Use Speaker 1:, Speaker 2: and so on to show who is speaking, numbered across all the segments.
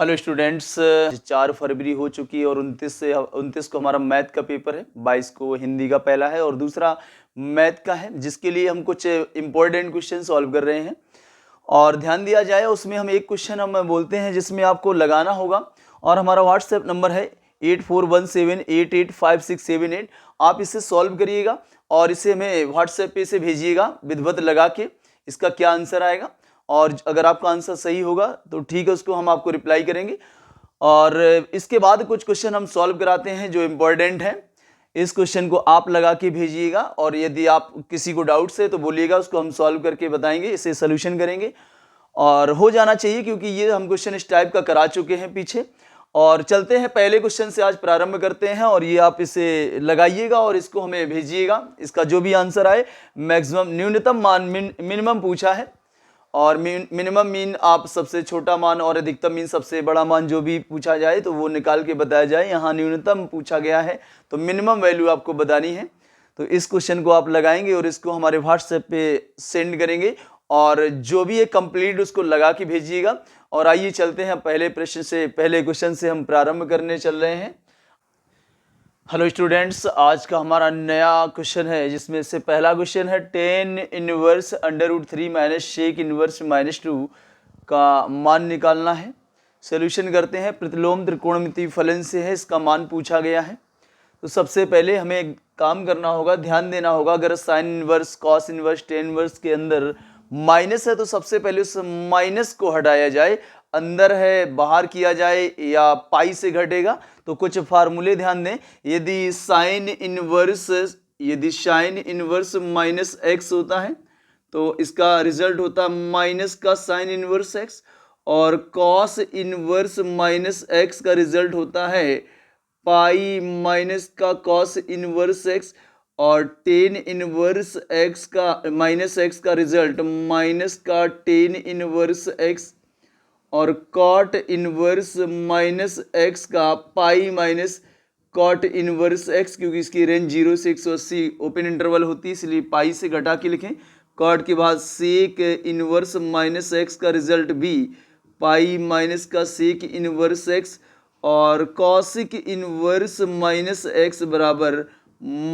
Speaker 1: Hello students, 4 फरवरी हो चुकी है और 29 को हमारा मैथ का पेपर है, 22 को हिंदी का पहला है और दूसरा मैथ का है, जिसके लिए हम कुछ इंपॉर्टेंट क्वेश्चन सॉल्व कर रहे हैं। और ध्यान दिया जाए, उसमें हम एक क्वेश्चन हम बोलते हैं जिसमें आपको लगाना होगा और हमारा व्हाट्सएप नंबर है 8417885678। आप इसे सॉल्व करिएगा और इसे हमें व्हाट्सएप पे से भेजिएगा विधिवत लगा के इसका क्या आंसर आएगा, और अगर आपका आंसर सही होगा तो ठीक है, उसको हम आपको रिप्लाई करेंगे। और इसके बाद कुछ क्वेश्चन हम सॉल्व कराते हैं जो इम्पोर्टेंट है। इस क्वेश्चन को आप लगा के भेजिएगा और यदि आप किसी को डाउट्स है तो बोलिएगा, उसको हम सॉल्व करके बताएंगे, इसे सोल्यूशन करेंगे और हो जाना चाहिए, क्योंकि ये हम क्वेश्चन इस टाइप का करा चुके हैं पीछे। और चलते हैं पहले क्वेश्चन से, आज प्रारंभ करते हैं और ये आप इसे लगाइएगा और इसको हमें भेजिएगा। इसका जो भी आंसर आए, मैक्सिमम न्यूनतम मान मिनिमम पूछा है और मिनिमम मीन आप सबसे छोटा मान और अधिकतम मीन सबसे बड़ा मान जो भी पूछा जाए तो वो निकाल के बताया जाए। यहाँ न्यूनतम पूछा गया है तो मिनिमम वैल्यू आपको बतानी है। तो इस क्वेश्चन को आप लगाएंगे और इसको हमारे व्हाट्सएप पे सेंड करेंगे और जो भी है कंप्लीट उसको लगा के भेजिएगा। और आइए चलते हैं पहले क्वेश्चन से हम प्रारंभ करने चल रहे हैं। हेलो स्टूडेंट्स, आज का हमारा नया क्वेश्चन है जिसमें से पहला क्वेश्चन है 10 इनवर्स √3 माइनस शेक इनवर्स -2 का मान निकालना है। सोल्यूशन करते हैं। प्रतिलोम त्रिकोणमितीय फलन से है, इसका मान पूछा गया है। तो सबसे पहले हमें एक काम करना होगा, ध्यान देना होगा। अगर sine inverse, cos inverse, tan inverse के अंदर माइनस है तो सबसे पहले उस माइनस को हटाया जाए, अंदर है बाहर किया जाए या पाई से घटेगा। तो कुछ फार्मूले ध्यान दें। यदि साइन इनवर्स -x होता है तो इसका रिजल्ट होता है माइनस का साइन इनवर्स x, और कॉस इनवर्स -x का रिजल्ट होता है पाई माइनस का कॉस इनवर्स x, और टेन इनवर्स x का -x का रिजल्ट माइनस का टेन इनवर्स x, और कॉट इनवर्स -x का pi minus cot inverse x, क्योंकि इसकी रेंज 0 से 180 ओपन इंटरवल होती है इसलिए पाई से घटा के लिखें। कॉट के बाद सेक इनवर्स -x का रिजल्ट भी पाई माइनस का सेक इनवर्स x, और कॉसिक इनवर्स -x बराबर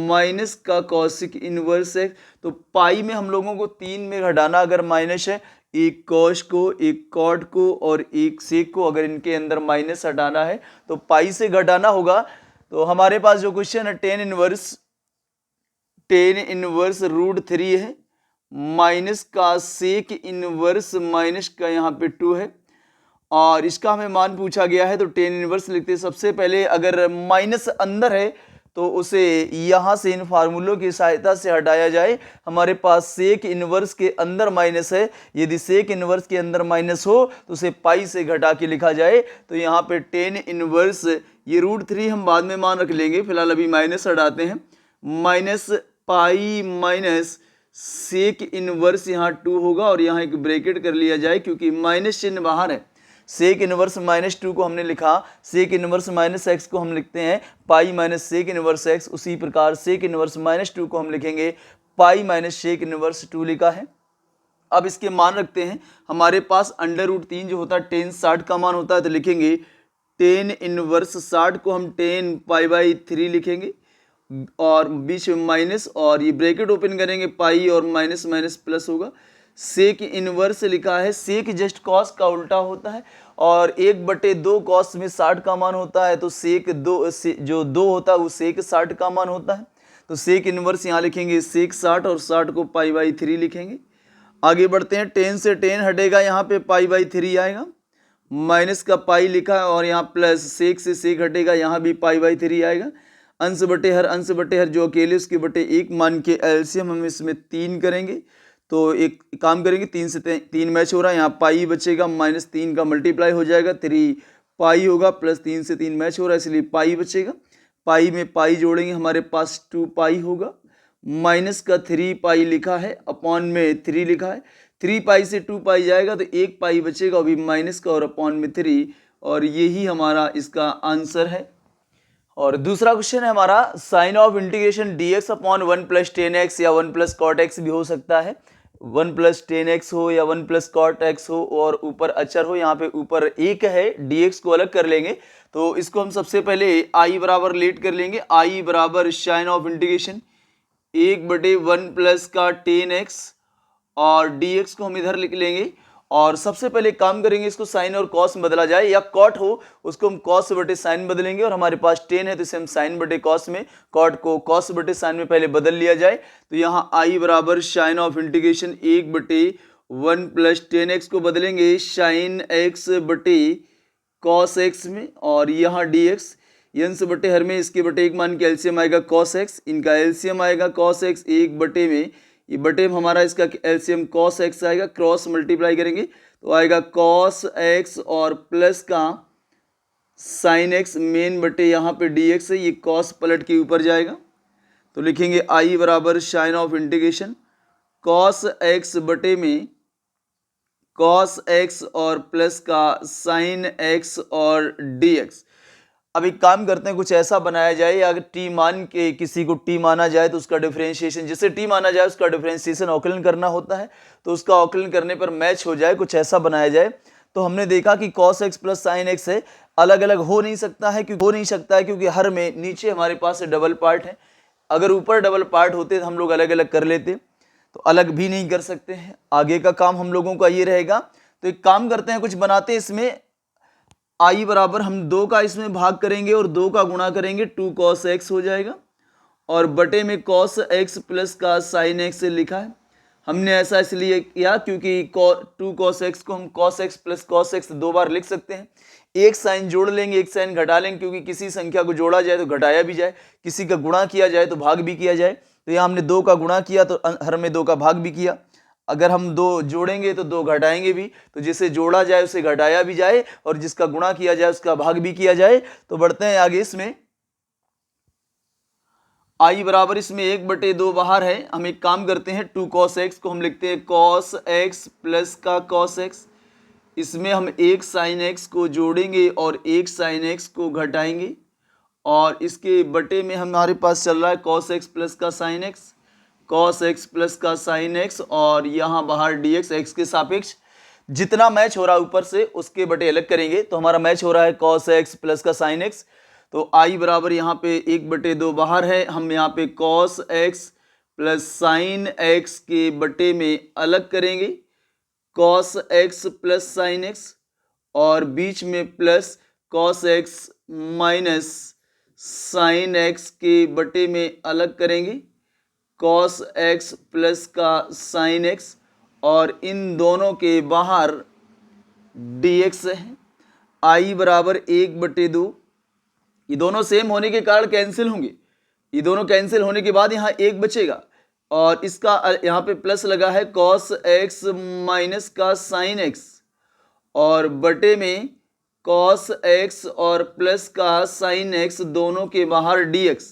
Speaker 1: माइनस का कॉसिक इनवर्स x। तो पाई में हम लोगों को 3 में घटाना, अगर माइनस है एक कॉस को, एक कॉट को और एक सेक को, अगर इनके अंदर माइनस हटाना है तो पाई से घटाना होगा। तो हमारे पास जो क्वेश्चन है 10 इनवर्स √3 है, माइनस का सेक इनवर्स माइनस का यहाँ पे 2 है और इसका हमें मान पूछा गया है। तो 10 इनवर्स लिखते हैं। सबसे पहले अगर माइनस अंदर है तो उसे यहाँ से इन फार्मूलों की सहायता से हटाया जाए। हमारे पास सेक इनवर्स के अंदर माइनस है, यदि सेक इनवर्स के अंदर माइनस हो तो उसे पाई से घटा के लिखा जाए। तो यहाँ पे 10 इनवर्स, ये √3 हम बाद में मान रख लेंगे, फिलहाल अभी माइनस हटाते हैं। Minus pi minus sec inverse यहाँ 2 होगा और यहाँ एक ब्रैकेट कर लिया जाए क्योंकि माइनस चिन्ह बाहर है। सेक इनवर्स -2 को हमने लिखा, सेक इनवर्स -x को हम लिखते हैं pi minus sec inverse x। उसी प्रकार सेक इनवर्स -2 को हम लिखेंगे पाई माइनस सेक इनवर्स 2 लिखा है। अब इसके मान रखते हैं। हमारे पास √3 जो होता है 10 60 का मान होता है, तो लिखेंगे 10 इनवर्स 60 को हम 10 π/3 लिखेंगे और बीच में माइनस, और ये ब्रैकेट ओपन करेंगे, पाई और माइनस माइनस प्लस होगा। सेक इनवर्स लिखा है, सेक जस्ट कॉस का उल्टा होता है और 1/2 कॉस में 60 का मान होता है, तो सेक 2 जो 2 होता है वो सेक 60 का मान होता है। तो सेक इनवर्स यहाँ लिखेंगे सेक 60 और 60 को π/3 लिखेंगे। आगे बढ़ते हैं। 10 से 10 हटेगा, यहाँ पे π/3 आएगा, माइनस का पाई लिखा है और यहाँ प्लस सेक से सेक हटेगा, यहाँ भी π/3 आएगा। अंश बटे हर जो अकेले उसके बटे 1 मान के एलसीएम हम इसमें 3 करेंगे। तो एक काम करेंगे, 3 से 3 मैच हो रहा है, यहाँ पाई बचेगा, -3 का मल्टीप्लाई हो जाएगा, 3 पाई होगा, प्लस 3 से 3 मैच हो रहा है इसलिए पाई बचेगा। पाई में पाई जोड़ेंगे, हमारे पास 2 पाई होगा। माइनस का 3 पाई लिखा है, अपॉन में 3 लिखा है, 3 पाई से 2 पाई जाएगा तो 1 पाई बचेगा, अभी माइनस का और अपॉन में 3, और यही हमारा इसका आंसर है। और दूसरा क्वेश्चन है हमारा sign of integration dx/1 + 10x या 1 + cot x भी हो सकता है। 1 प्लस टेन एक्स हो या 1 प्लस कॉट एक्स हो और ऊपर अचर हो, यहाँ पे ऊपर एक है, dx को अलग कर लेंगे। तो इसको हम सबसे पहले i बराबर लेट कर लेंगे, i बराबर साइन ऑफ इंटीग्रेशन 1/1 प्लस का टेन एक्स और dx को हम इधर लिख लेंगे। और सबसे पहले काम करेंगे, इसको साइन और कॉस में बदला जाए, या कॉट हो उसको हम कॉस बटे साइन बदलेंगे, और हमारे पास टेन है तो इसे हम साइन बटे कॉस में, कॉट को कॉस बटे साइन में पहले बदल लिया जाए। तो यहाँ i बराबर sine of integration 1/1 plus tan x को बदलेंगे साइन एक्स बटे कॉस एक्स में, और यहाँ dx अंश बटे हर में इसके बटे एक मान के एलसीएम आएगा कॉस एक्स, इनका एलसीएम आएगा कॉस एक्स, एक बटे में ये बटे में हमारा इसका एलसीएम कॉस एक्स आएगा, क्रॉस मल्टीप्लाई करेंगे तो आएगा कॉस एक्स और प्लस का साइन एक्स मेन बटे यहाँ पे dx है, ये कॉस पलट के ऊपर जाएगा। तो लिखेंगे i बराबर sine of integration cos x बटे में कॉस एक्स और प्लस का साइन एक्स और dx। अब एक काम करते हैं, कुछ ऐसा बनाया जाए, या अगर टी मान के किसी को टी माना जाए तो उसका डिफरेंशिएशन, जिसे टी माना जाए उसका डिफरेंशिएशन अवकलन करना होता है, तो उसका अवकलन करने पर मैच हो जाए, कुछ ऐसा बनाया जाए। तो हमने देखा कि cos x plus sine x है, अलग अलग हो नहीं सकता है, क्योंकि हर में नीचे हमारे पास डबल पार्ट है, अगर ऊपर डबल पार्ट होते तो हम लोग अलग अलग कर लेते, तो अलग भी नहीं कर सकते हैं। आगे का काम हम लोगों का ये रहेगा। तो एक काम करते हैं, कुछ बनाते हैं, इसमें i बराबर हम 2 का इसमें भाग करेंगे और 2 का गुणा करेंगे, 2 cos x हो जाएगा, और बटे में cos x प्लस का sin x से लिखा है। हमने ऐसा इसलिए किया क्योंकि 2 cos x को हम cos x plus cos x 2 बार लिख सकते हैं, एक साइन जोड़ लेंगे एक साइन घटा लेंगे, क्योंकि किसी संख्या को जोड़ा जाए तो घटाया भी जाए, किसी का गुणा किया जाए तो भाग भी किया जाए। तो यहाँ हमने 2 का गुणा किया तो हर में 2 का भाग भी किया, अगर हम 2 जोड़ेंगे तो 2 घटाएंगे भी, तो जिसे जोड़ा जाए उसे घटाया भी जाए और जिसका गुणा किया जाए उसका भाग भी किया जाए। तो बढ़ते हैं आगे, इसमें i बराबर इसमें 1/2 बाहर है, हम एक काम करते हैं, 2 cos x को हम लिखते हैं cos x प्लस का cos x, इसमें हम एक sin x को जोड़ेंगे और एक sin x को घटाएंगे, और इसके बटे में हमारे पास चल रहा है cos x प्लस का sin x, cos x plus का sin x, और यहाँ बाहर dx x के सापेक्ष जितना मैच हो रहा है ऊपर से उसके बटे अलग करेंगे। तो हमारा मैच हो रहा है cos x प्लस का sin x, तो i बराबर यहाँ पे 1/2 बाहर है, हम यहाँ पे cos x plus sin x के बटे में अलग करेंगे cos x plus sin x, और बीच में plus cos x minus sin x के बटे में अलग करेंगे cos x प्लस का sin x, और इन दोनों के बाहर dx है। i बराबर 1/2, ये दोनों सेम होने के कारण कैंसिल होंगे, ये दोनों कैंसिल होने के बाद यहाँ एक बचेगा, और इसका यहाँ पे प्लस लगा है cos x माइनस का sin x, और बटे में cos x और प्लस का sin x, दोनों के बाहर dx।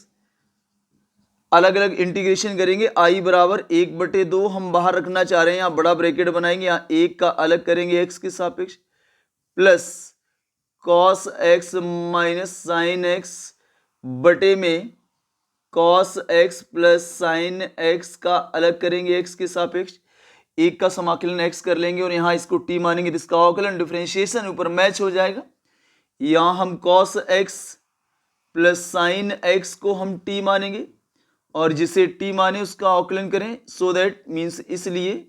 Speaker 1: अलग अलग इंटीग्रेशन करेंगे, i बराबर 1/2 हम बाहर रखना चाह रहे हैं, यहाँ बड़ा ब्रैकेट बनाएंगे, यहाँ एक का अलग करेंगे x के सापेक्ष, plus cos x minus sine x बटे में cos x plus sine x का अलग करेंगे x के सापेक्ष, एक का समाकलन x कर लेंगे और यहाँ इसको t मानेंगे, जिसका अवकलन डिफरेंशिएशन ऊपर मैच हो जाएगा। यहाँ हम cos x plus sine x को हम t मानेंगे, और जिसे t माने उसका अवकलन करें, सो दैट मीन्स इसलिए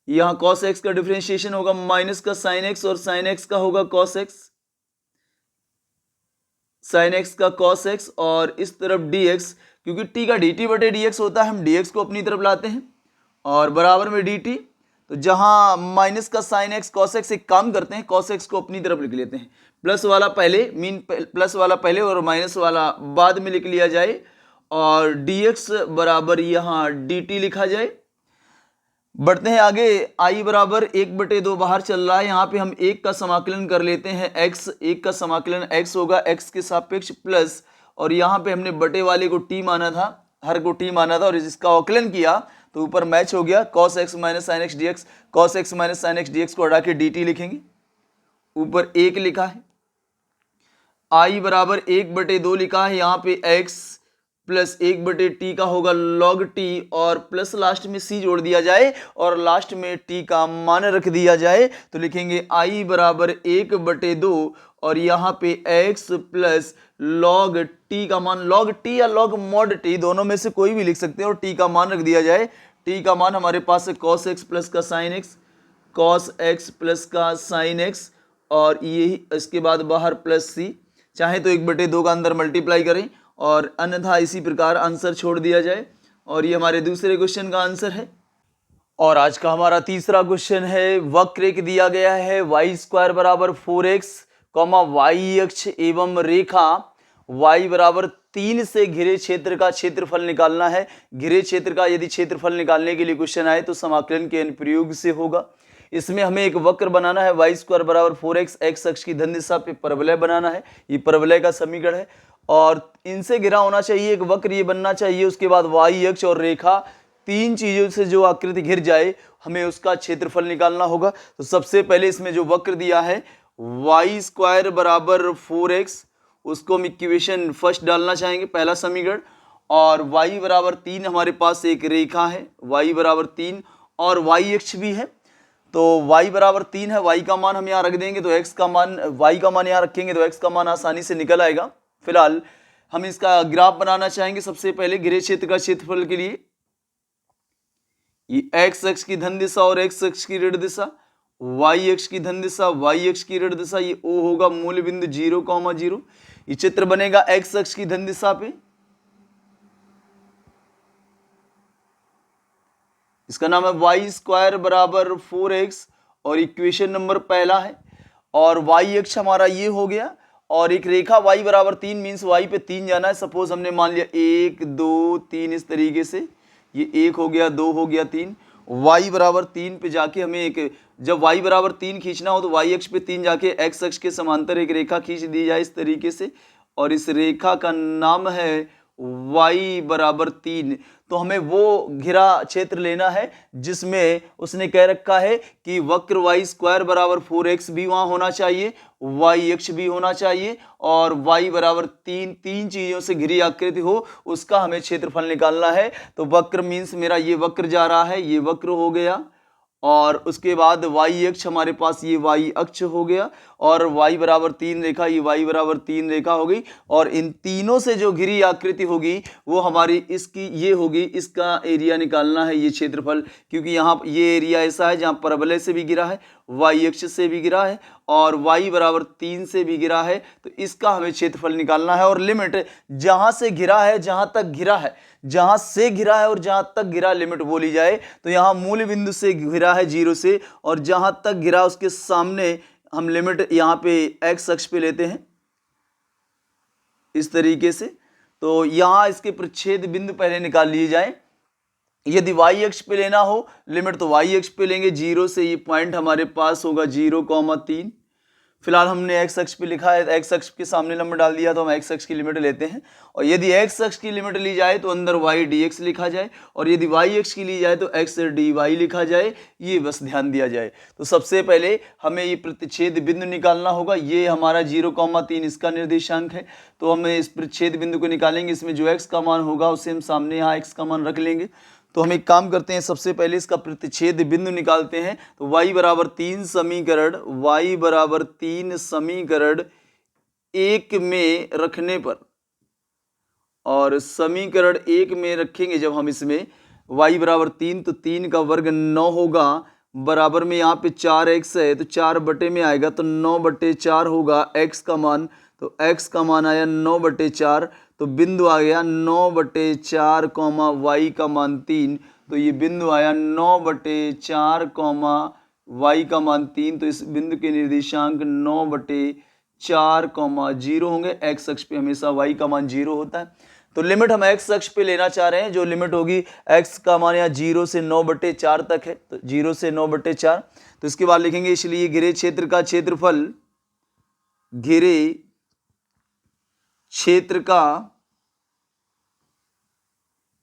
Speaker 1: यहाँ cos x का डिफरेंशिएशन होगा माइनस का sin x, और sin x का होगा cos x, sin x का cos x, और इस तरफ dx, क्योंकि t का dt बटे dx होता है, हम dx को अपनी तरफ लाते हैं और बराबर में dt। तो जहां माइनस का sin x cos x, एक काम करते हैं cos x को अपनी तरफ लिख लेते हैं, प्लस वाला पहले प्लस वाला पहले और माइनस वाला बाद में लिख लिया जाए, और dx बराबर यहाँ dt लिखा जाए। बढ़ते हैं आगे, i बराबर 1/2 बाहर चल रहा है, यहाँ पे हम एक का समाकलन कर लेते हैं x, एक का समाकलन x होगा x के सापेक्ष प्लस, और यहाँ पे हमने बटे वाले को t माना था, हर को t माना था, और इसका अवकलन किया तो ऊपर मैच हो गया cos x minus sin x dx, cos x minus sin x dx को हटा के dt लिखेंगे, ऊपर एक लिखा है। i बराबर 1/2 लिखा है, यहाँ पे x प्लस 1/t का होगा log t और प्लस लास्ट में c जोड़ दिया जाए और लास्ट में t का मान रख दिया जाए तो लिखेंगे i बराबर 1/2 और यहाँ पे x प्लस log t का मान log t या log mod t दोनों में से कोई भी लिख सकते हैं और t का मान रख दिया जाए। t का मान हमारे पास है cos x प्लस का sin x, cos x plus का sin x और ये इसके बाद बाहर प्लस c, चाहे तो 1/2 का अंदर मल्टीप्लाई करें और अन्यथा इसी प्रकार आंसर छोड़ दिया जाए। और ये हमारे दूसरे क्वेश्चन का आंसर है। और आज का हमारा तीसरा क्वेश्चन है, वक्र एक दिया गया है y² बराबर 4x, y अक्ष एवं रेखा y बराबर 3 से घिरे क्षेत्र का क्षेत्रफल निकालना है। घिरे क्षेत्र का यदि क्षेत्रफल निकालने के लिए क्वेश्चन आए तो समाकलन के अनुप्रयोग से होगा। इसमें हमें एक वक्र बनाना है y² बराबर 4x, x अक्ष की धन दिशा पे परवलय बनाना है। ये परवलय का समीकरण है और इनसे घिरा होना चाहिए एक वक्र, ये बनना चाहिए। उसके बाद y अक्ष और रेखा, तीन चीजों से जो आकृति घिर जाए हमें उसका क्षेत्रफल निकालना होगा। तो सबसे पहले इसमें जो वक्र दिया है y² बराबर 4x, उसको हम इक्वेशन फर्स्ट डालना चाहेंगे, पहला समीकरण। और y बराबर 3 हमारे पास एक रेखा है, y बराबर 3 और y अक्ष भी है। तो y बराबर 3 है, y का मान हम यहाँ रख देंगे तो x का मान, y का मान यहाँ रखेंगे तो x का मान आसानी से निकल आएगा। फिलहाल हम इसका ग्राफ बनाना चाहेंगे सबसे पहले घिरे क्षेत्र का क्षेत्रफल के लिए। ये x अक्ष की धन दिशा और x अक्ष की ऋण दिशा, y अक्ष की धन दिशा, y अक्ष की ऋण दिशा, ये O होगा मूल बिंदु 0,0। ये चित्र बनेगा x अक्ष की धन दिशा पे, इसका नाम है y² बराबर 4x और इक्वेशन नंबर पहला है। और y अक्ष हमारा ये हो गया और एक रेखा y बराबर 3 मीन्स y पे 3 जाना है। सपोज हमने मान लिया 1 2 3 इस तरीके से, ये 1 हो गया, 2 हो गया, 3। y बराबर 3 पे जाके हमें एक, जब y बराबर 3 खींचना हो तो y अक्ष पे 3 जाके x अक्ष के समांतर एक रेखा खींच दी जाए इस तरीके से और इस रेखा का नाम है y बराबर 3। तो हमें वो घिरा क्षेत्र लेना है जिसमें उसने कह रखा है कि वक्र y² बराबर 4x भी वहां होना चाहिए, y अक्ष भी होना चाहिए और y बराबर 3, तीन चीजों से घिरी आकृति हो, उसका हमें क्षेत्रफल निकालना है। तो वक्र मीन्स मेरा ये वक्र जा रहा है, ये वक्र हो गया और उसके बाद y अक्ष हमारे पास ये y अक्ष हो गया और y बराबर 3 रेखा, ये y बराबर 3 रेखा हो गई। और इन तीनों से जो घिरी आकृति होगी वो हमारी इसकी ये होगी, इसका एरिया निकालना है, ये क्षेत्रफल। क्योंकि यहाँ ये एरिया ऐसा है जहाँ परवलय से भी गिरा है, y अक्ष से भी गिरा है और y बराबर 3 से भी गिरा है, तो इसका हमें क्षेत्रफल निकालना है। और लिमिट जहाँ से घिरा है, जहाँ तक घिरा है, जहां से घिरा है और जहां तक घिरा लिमिट बोली जाए तो यहां मूल बिंदु से घिरा है 0 से और जहां तक घिरा उसके सामने हम लिमिट यहां पे x अक्ष पे लेते हैं इस तरीके से। तो यहां इसके प्रच्छेद बिंदु पहले निकाल लिए जाए। यदि y अक्ष पे लेना हो लिमिट तो y अक्ष पे लेंगे, 0 से ये पॉइंट हमारे पास होगा 0,3। फिलहाल हमने x अक्ष पे लिखा है, x अक्ष के सामने नंबर डाल दिया तो हम x अक्ष की लिमिट लेते हैं। और यदि x अक्ष की लिमिट ली जाए तो अंदर y dx लिखा जाए और यदि y अक्ष की ली जाए तो x dy लिखा जाए, ये बस ध्यान दिया जाए। तो सबसे पहले हमें ये प्रतिच्छेद बिंदु निकालना होगा। ये हमारा 0,3 इसका निर्देशांक है, तो हमें इस प्रतिच्छेद बिंदु को निकालेंगे। इसमें जो x का मान होगा उसे हम सामने यहाँ x का मान रख लेंगे। तो हम एक काम करते हैं, सबसे पहले इसका प्रतिच्छेद बिंदु निकालते हैं। तो y बराबर 3 समीकरण, y बराबर 3 समीकरण 1 में रखने पर, और समीकरण 1 में रखेंगे जब हम इसमें y बराबर 3 तो 3 का वर्ग 9 होगा, बराबर में यहाँ पे 4x है तो 4 बटे में आएगा तो 9/4 होगा x का मान। तो x का मान आया 9/4, तो बिंदु आ गया 9/4 y का मान 3। तो ये बिंदु आया 9/4 y का मान 3। तो इस बिंदु के निर्देशांक 9/4 0 होंगे। x अक्ष पे हमेशा y का मान 0 होता है। तो लिमिट हम x अक्ष पे लेना चाह रहे हैं, जो लिमिट होगी x का मान यहाँ 0 से 9/4 तक है, तो 0 से 9/4। तो इसके बाद लिखेंगे इसलिए घिरे क्षेत्र का क्षेत्रफल, घिरे क्षेत्र का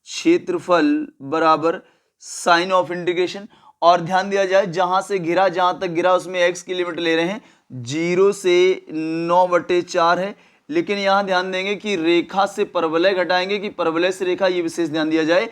Speaker 1: क्षेत्रफल बराबर साइन ऑफ इंटीग्रेशन। और ध्यान दिया जाए जहां से घिरा, जहां तक घिरा उसमें x की लिमिट ले रहे हैं, 0 से 9/4 है, लेकिन यहाँ ध्यान देंगे कि रेखा से परवलय घटाएंगे कि परवलय से रेखा, ये विशेष ध्यान दिया जाए।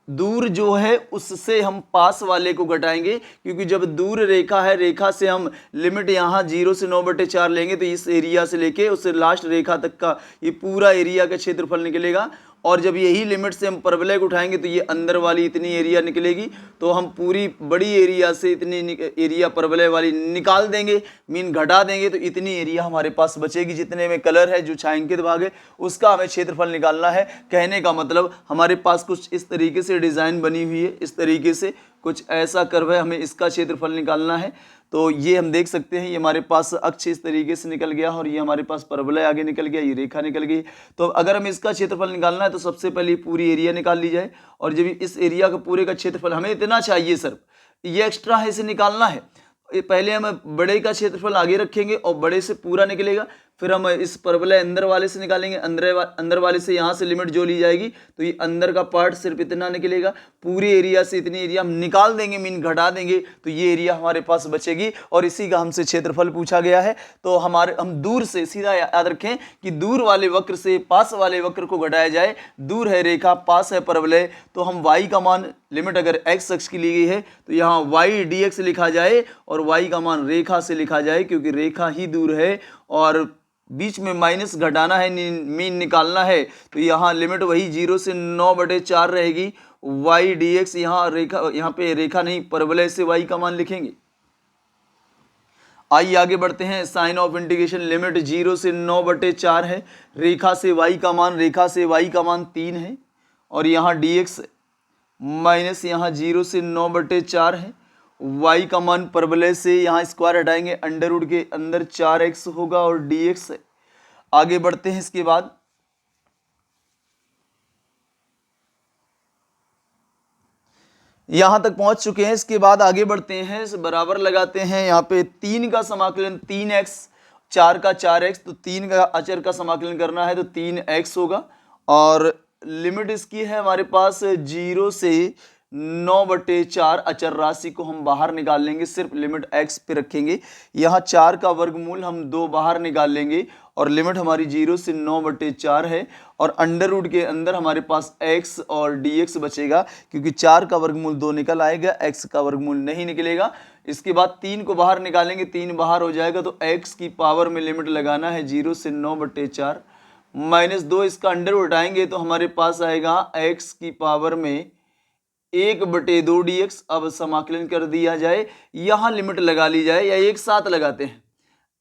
Speaker 1: दूर जो है उससे हम पास वाले को घटाएंगे, क्योंकि जब दूर रेखा है, रेखा से हम लिमिट यहाँ 0 से 9/4 लेंगे तो इस एरिया से लेके उस लास्ट रेखा तक का ये पूरा एरिया का क्षेत्रफल निकलेगा। और जब यही लिमिट से हम परवलय को उठाएंगे तो ये अंदर वाली इतनी एरिया निकलेगी, तो हम पूरी बड़ी एरिया से इतनी एरिया परवलय वाली निकाल देंगे, मीन घटा देंगे, तो इतनी एरिया हमारे पास बचेगी। जितने में कलर है, जो छायांकित भाग है, उसका हमें क्षेत्रफल निकालना है। कहने का मतलब हमारे पास कुछ इस तरीके से डिज़ाइन बनी हुई है, इस तरीके से कुछ ऐसा कर्व है, हमें इसका क्षेत्रफल निकालना है। तो ये हम देख सकते हैं, ये हमारे पास अक्ष इस तरीके से निकल गया और ये हमारे पास परवलय आगे निकल गया, ये रेखा निकल गई। तो अगर हमें इसका क्षेत्रफल निकालना है तो सबसे पहले पूरी एरिया निकाल ली जाए, और जब इस एरिया का पूरे का क्षेत्रफल हमें इतना चाहिए, सर ये एक्स्ट्रा है, इसे निकालना है। पहले हम बड़े का क्षेत्रफल आगे रखेंगे और बड़े से पूरा निकलेगा, फिर हम इस परवलय अंदर वाले से निकालेंगे, अंदर वाले से यहाँ से लिमिट जो ली जाएगी तो ये अंदर का पार्ट सिर्फ इतना निकलेगा। पूरी एरिया से इतनी एरिया हम निकाल देंगे, मीन घटा देंगे, तो ये एरिया हमारे पास बचेगी और इसी का हमसे क्षेत्रफल पूछा गया है। तो हम दूर से, सीधा याद रखें कि दूर वाले वक्र से पास वाले वक्र को घटाया जाए। दूर है रेखा, पास है परवलय, तो हम y का मान, लिमिट अगर x अक्ष की ली गई है तो यहाँ y dx लिखा जाए और y का मान रेखा से लिखा जाए, क्योंकि रेखा ही दूर है और बीच में माइनस घटाना है, मीन निकालना है। तो यहाँ लिमिट वही 0 से 9/4 रहेगी। y dx, यहाँ रेखा, यहाँ पे रेखा नहीं, परवलय से y का मान लिखेंगे। आइए आगे बढ़ते हैं। साइन ऑफ इंटीग्रेशन, लिमिट 0 से 9/4 है, रेखा से y का मान, रेखा से y का मान 3 है, और यहाँ dx माइनस यहाँ 0 से 9/4 है। y का मान परवलय से यहाँ स्क्वायर हटाएंगे, अंडर रूट के अंदर 4x होगा और dx है। आगे बढ़ते हैं। इसके बाद यहां तक पहुंच चुके हैं। इसके बाद आगे बढ़ते हैं, बराबर लगाते हैं। यहाँ पे 3 का समाकलन 3x, 4 का 4x, तो 3 का अचर का समाकलन करना है तो 3x होगा, और लिमिट इसकी है हमारे पास 0 से 9/4। अचर राशि को हम बाहर निकाल लेंगे, सिर्फ लिमिट x पे रखेंगे। यहाँ 4 का वर्गमूल हम 2 बाहर निकाल लेंगे और लिमिट हमारी 0 से 9/4 है, और अंडर रूट के अंदर हमारे पास x और dx बचेगा, क्योंकि 4 का वर्गमूल 2 निकल आएगा, x का वर्गमूल नहीं निकलेगा। इसके बाद 3 को बाहर निकालेंगे, 3 बाहर हो जाएगा, तो x की पावर में लिमिट लगाना है 0 से 9/4 माइनस 2, इसका अंडर उठाएंगे तो हमारे पास आएगा x की पावर में 1/2 dx। अब समाकलन कर दिया जाए, यहाँ लिमिट लगा ली जाए या एक साथ लगाते हैं।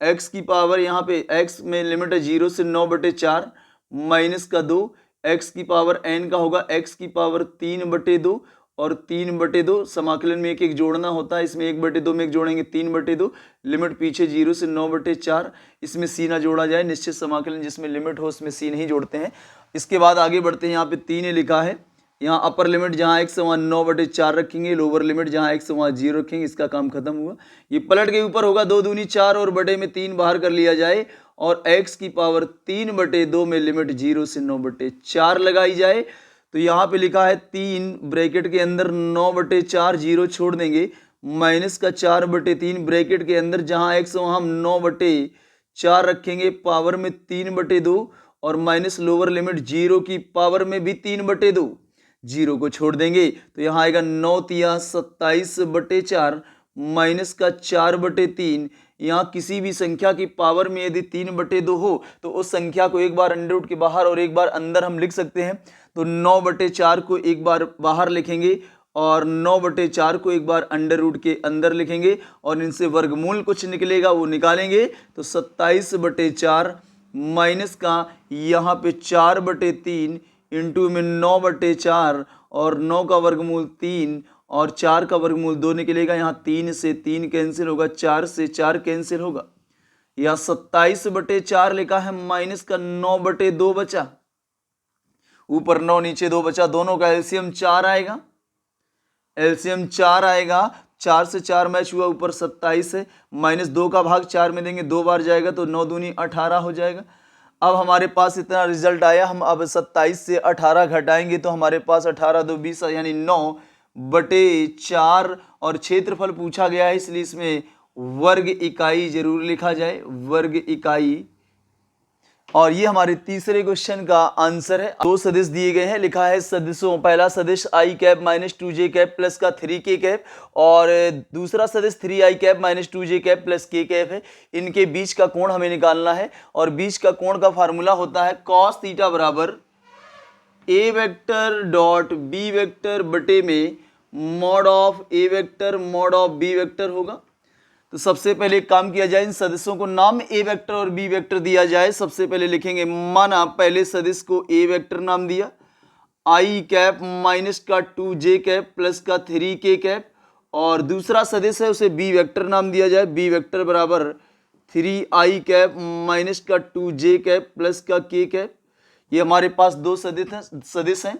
Speaker 1: x की पावर, यहाँ पे x में लिमिट है 0 से 9/4 माइनस का 2, x की पावर n का होगा x की पावर 3/2 और 3/2। समाकलन में एक एक जोड़ना होता है, इसमें 1/2 में एक जोड़ेंगे 3/2, लिमिट पीछे 0 से 9/4, इसमें c ना जोड़ा जाए। निश्चित समाकलन जिसमें लिमिट हो उसमें c नहीं जोड़ते हैं। इसके बाद आगे बढ़ते हैं। यहाँ पे 3 लिखा है, यहाँ अपर लिमिट जहाँ x वहाँ 9/4 रखेंगे, लोअर लिमिट जहाँ x वहाँ 0 रखेंगे, इसका काम खत्म हुआ। ये पलट के ऊपर होगा 2 दूनी 4 और बटे में 3 बाहर कर लिया जाए, और x की पावर 3/2 में लिमिट 0 से 9/4 लगाई जाए। तो यहाँ पे लिखा है 3 ब्रैकेट के अंदर 9/4, 0 छोड़ देंगे, माइनस का 4/3 ब्रैकेट के अंदर जहाँ x वहाँ हम 9/4 रखेंगे, पावर में 3/2 और माइनस लोअर लिमिट 0 की पावर में भी 3/2, 0 को छोड़ देंगे तो यहाँ आएगा 9 तिया 27/4 माइनस का 4/3। यहाँ किसी भी संख्या की पावर में यदि 3/2 हो तो उस संख्या को एक बार अंडर रूट के बाहर और एक बार अंदर हम लिख सकते हैं। तो 9/4 को एक बार बाहर लिखेंगे और 9/4 को एक बार अंडर रूट के अंदर लिखेंगे, और इनसे वर्गमूल कुछ निकलेगा वो निकालेंगे। तो 27/4 माइनस का यहाँ पे 4/3 इंटू में 9/4 और 9 का वर्गमूल 3 और 4 का वर्गमूल 2 निकलेगा। यहाँ 3 से 3 कैंसिल होगा, 4 से 4 कैंसिल होगा। यहाँ 27/4 लिखा है, माइनस का 9/2 बचा, ऊपर 9 नीचे 2 बचा, दोनों का एलसीएम 4 आएगा, एलसीएम 4 आएगा। 4 से 4 मैच हुआ, ऊपर 27 है, माइनस 2 का भाग 4 में देंगे, 2 बार जाएगा तो 9 दूनी 18 हो जाएगा। अब हमारे पास इतना रिजल्ट आया। हम अब 27 से 18 घटाएंगे तो हमारे पास 18 2 20 यानी 9/4, और क्षेत्रफल पूछा गया है इसलिए इसमें वर्ग इकाई जरूर लिखा जाए, वर्ग इकाई। और ये हमारे तीसरे क्वेश्चन का आंसर है। दो सदिश दिए गए हैं, लिखा है सदिशों, पहला सदिश i cap minus 2j cap plus का 3k कैप और दूसरा सदिश 3i cap minus 2j cap plus k cap है। इनके बीच का कोण हमें निकालना है और बीच का कोण का फार्मूला होता है कॉस थीटा बराबर A vector dot B vector बटे में mod of A vector mod of B vector होगा। तो सबसे पहले एक काम किया जाए, इन सदिशों को नाम ए वेक्टर और बी वेक्टर दिया जाए। सबसे पहले लिखेंगे, माना पहले सदिश को ए वेक्टर नाम दिया, आई कैप माइनस का 2j कैप प्लस का 3k कैप, और दूसरा सदिश है उसे बी वेक्टर नाम दिया जाए, बी वेक्टर बराबर 3i कैप माइनस का 2j कैप प्लस का k कैप। ये हमारे पास दो सदिश हैं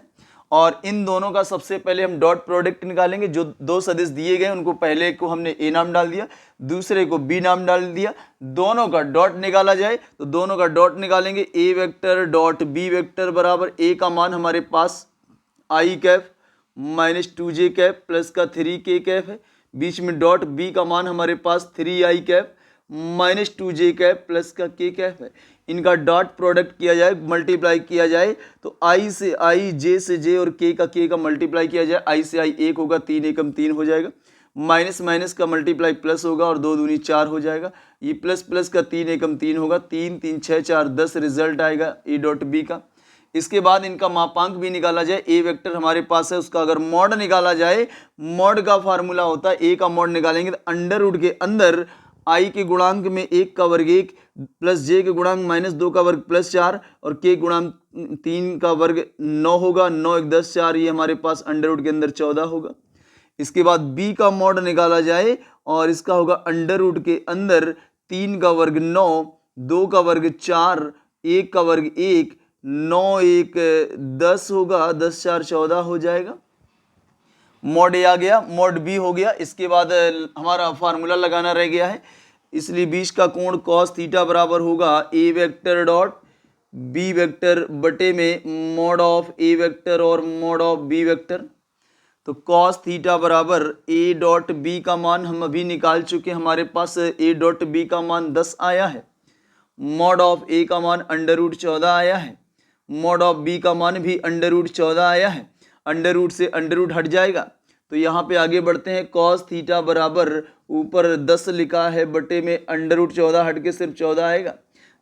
Speaker 1: और इन दोनों का सबसे पहले हम डॉट प्रोडक्ट निकालेंगे। जो दो सदिश दिए गए उनको पहले को हमने ए नाम डाल दिया, दूसरे को बी नाम डाल दिया, दोनों का डॉट निकाला जाए तो दोनों का डॉट निकालेंगे। A vector dot B vector बराबर ए का मान हमारे पास i cap minus 2j cap plus का 3k कैप है, बीच में डॉट बी का मान हमारे पास 3i cap minus 2j cap plus का k कैप है। इनका डॉट प्रोडक्ट किया जाए, मल्टीप्लाई किया जाए तो i से i, j से j और k का मल्टीप्लाई किया जाए। i से i 1 होगा, 3 एकम 3 हो जाएगा, माइनस माइनस का मल्टीप्लाई प्लस होगा और 2 दूनी 4 हो जाएगा। ये प्लस प्लस का 3 एकम 3 होगा, 3 3 6 4 10 रिजल्ट आएगा ए डॉट बी का। इसके बाद इनका मापांक भी निकाला जाए। ए वेक्टर हमारे पास है, उसका अगर मॉड निकाला जाए, मॉड का फार्मूला होता है, ए का मॉड निकालेंगे तो अंडर रूट के अंदर आई के गुणांक में 1 का वर्ग 1 प्लस जे के गुणांक माइनस 2 का वर्ग प्लस 4 और के गुणांक 3 का वर्ग 9 होगा, 9 1 10 4, ये हमारे पास अंडर रूट के अंदर 14 होगा। इसके बाद बी का मॉड निकाला जाए और इसका होगा अंडर रूट के अंदर 3 का वर्ग 9, 2 का वर्ग 4, 1 का वर्ग 1, 9 1 10 होगा, 10 4 14 हो जाएगा। मॉड ए आ गया, मॉड बी हो गया। इसके बाद हमारा फार्मूला लगाना रह गया है, इसलिए बीच का कोण कॉस थीटा बराबर होगा ए वेक्टर डॉट बी वेक्टर बटे में मॉड ऑफ ए वेक्टर और मॉड ऑफ बी वेक्टर। तो कॉस थीटा बराबर ए डॉट बी का मान हम अभी निकाल चुके, हमारे पास ए डॉट बी का मान 10 आया है, मॉड ऑफ ए का मान अंडर रूट 14 आया है, मॉड ऑफ बी का मान भी अंडर रूट 14 आया है। अंडर रूट से अंडर रूट हट जाएगा तो यहाँ पे आगे बढ़ते हैं। कॉस थीटा बराबर ऊपर 10 लिखा है बटे में अंडर रूट 14 हट के सिर्फ 14 आएगा।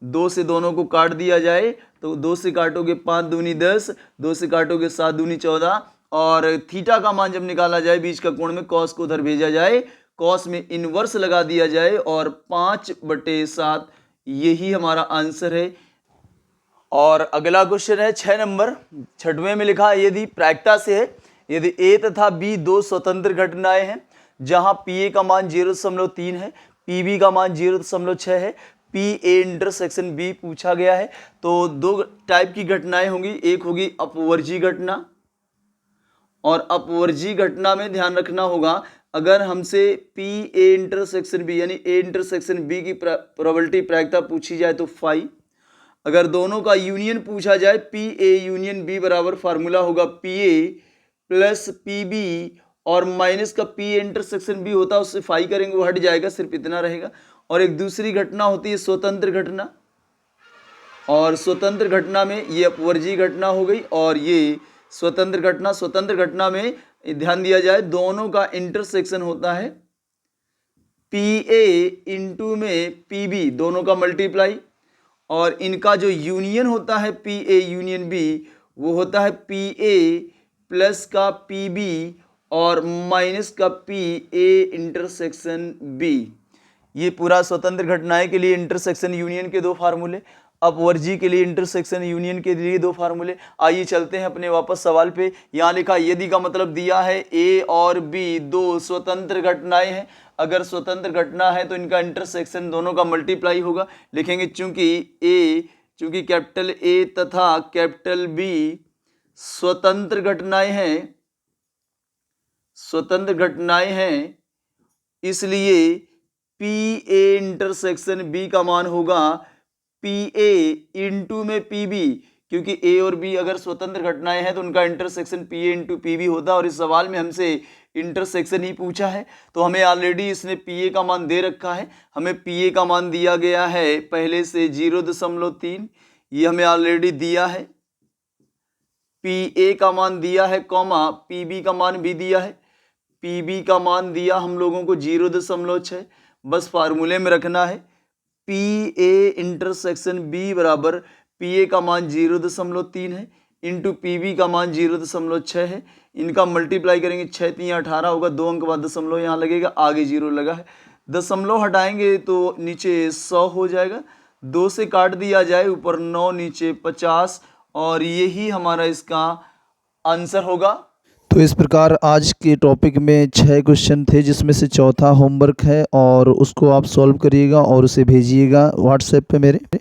Speaker 1: 2 से दोनों को काट दिया जाए तो 2 से काटोगे 5 दूनी 10, 2 से काटोगे 7 दूनी 14 और थीटा का मान जब निकाला जाए बीच का कोण में कॉस को उधर भेजा जाए, कॉस में इनवर्स लगा दिया जाए और 5/7 यही हमारा आंसर है। और अगला क्वेश्चन है 6 नंबर, 6वें में लिखा है, यदि प्रायिकता से है, यदि ए तथा बी दो स्वतंत्र घटनाएं हैं जहां पी ए का मान 0.3 है, पी बी का मान 0.6 है, पी ए इंटरसेक्शन बी पूछा गया है, तो दो टाइप की घटनाएं होंगी। एक होगी अपवर्जी घटना, और अपवर्जी घटना में ध्यान रखना होगा, अगर हमसे पी ए इंटरसेक्शन बी यानी ए इंटरसेक्शन बी की प्रोबेबिलिटी प्रायिकता पूछी जाए तो 5। अगर दोनों का यूनियन पूछा जाए पी ए यूनियन बी बराबर फार्मूला होगा P A plus P B और माइनस का पी इंटरसेक्शन बी होता है, उससे 5 करेंगे वो हट जाएगा, सिर्फ इतना रहेगा। और एक दूसरी घटना होती है स्वतंत्र घटना, और स्वतंत्र घटना में ये अपवर्जी घटना हो गई और ये स्वतंत्र घटना। स्वतंत्र घटना में ध्यान दिया जाए दोनों का इंटरसेक्शन होता है पी ए इंटू में पी बी, दोनों का मल्टीप्लाई, और इनका जो यूनियन होता है पी ए यूनियन बी वो होता है पी ए प्लस का पी बी और माइनस का पी ए इंटरसेक्शन बी। ये पूरा स्वतंत्र घटनाएं के लिए इंटरसेक्शन यूनियन के दो फार्मूले, अपवर्जी के लिए इंटरसेक्शन यूनियन के लिए दो फार्मूले। आइए चलते हैं अपने वापस सवाल पे। यहाँ लिखा यदि का मतलब दिया है ए और बी दो स्वतंत्र घटनाएं हैं, अगर स्वतंत्र घटना है तो इनका इंटरसेक्शन दोनों का मल्टीप्लाई होगा। लिखेंगे चूंकि कैपिटल ए तथा कैपिटल बी स्वतंत्र घटनाएं हैं, इसलिए पी ए इंटरसेक्शन बी का मान होगा पी ए इंटू में पी बी, क्योंकि ए और बी अगर स्वतंत्र घटनाएं हैं तो उनका intersection P A into P B होता है, और इस सवाल में हमसे इंटरसेक्शन ही पूछा है तो हमें ऑलरेडी इसने पी ए का मान दे रखा है। हमें पी ए का मान दिया गया है पहले से 0.3, ये हमें ऑलरेडी दिया है, पी ए का मान दिया है, कॉमा पी बी का मान भी दिया है। पी बी का मान दिया हम लोगों को 0.6, बस फार्मूले में रखना है। पी ए इंटरसेक्शन बी बराबर पी ए का मान 0.3 है इंटू पी बी का मान 0.6 है। इनका मल्टीप्लाई करेंगे, 6 3 18 होगा, 2 अंक बाद दशमलव यहाँ लगेगा, आगे 0 लगा है। दशमलव हटाएंगे तो नीचे 100 हो जाएगा, 2 से काट दिया जाए, ऊपर 9 नीचे 50, और यही हमारा इसका आंसर होगा।
Speaker 2: तो इस प्रकार आज के टॉपिक में 6 क्वेश्चन थे, जिसमें से चौथा होमवर्क है और उसको आप सॉल्व करिएगा और उसे भेजिएगा व्हाट्सएप पे मेरे।